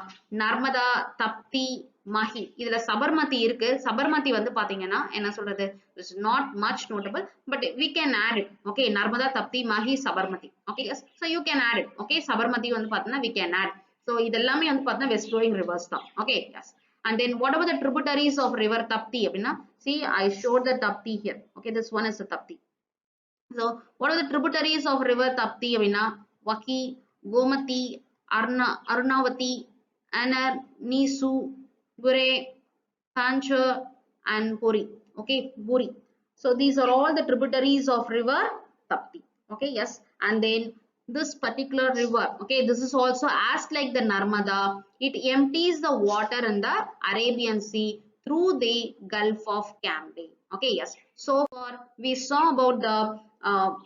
Narmada Tapti Mahi இதுல Sabarmati இருக்கு Sabarmati வந்து பாத்தீங்கன்னா என்ன சொல்றது is not much notable but we can add it okay Narmada Tapti Mahi Sabarmati okay yes so you can add it okay Sabarmati வந்து பார்த்தனா we can add so இதெல்லாமே வந்து பார்த்தா west flowing rivers தான் okay yes and then what about the tributaries of river Tapti அப்படினா see I showed the Tapti here okay this one is the Tapti so what are the tributaries of river Tapti அப்படினா Vaki Gomati Arunavati Anar Nisu Gure Panchar and Puri okay Buri so these are all the tributaries of river Tapti. Okay, yes. And then this particular river, okay, this is also as like the Narmada. It empties the water in the Arabian Sea through the Gulf of Cambay. Okay, yes. So far we saw about the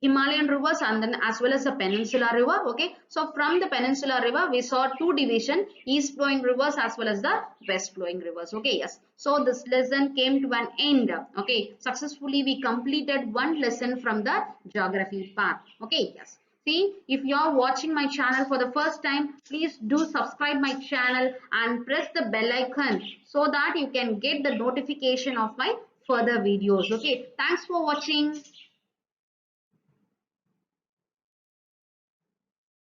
Himalayan rivers and then as well as the Peninsula River. Okay, so from the Peninsula River we saw two division, east flowing rivers as well as the west flowing rivers. Okay, yes. So this lesson came to an end. Okay, successfully we completed one lesson from the geography part. Okay, yes. See, if you are watching my channel for the first time, please do subscribe my channel and press the bell icon so that you can get the notification of my further videos. Okay, thanks for watching.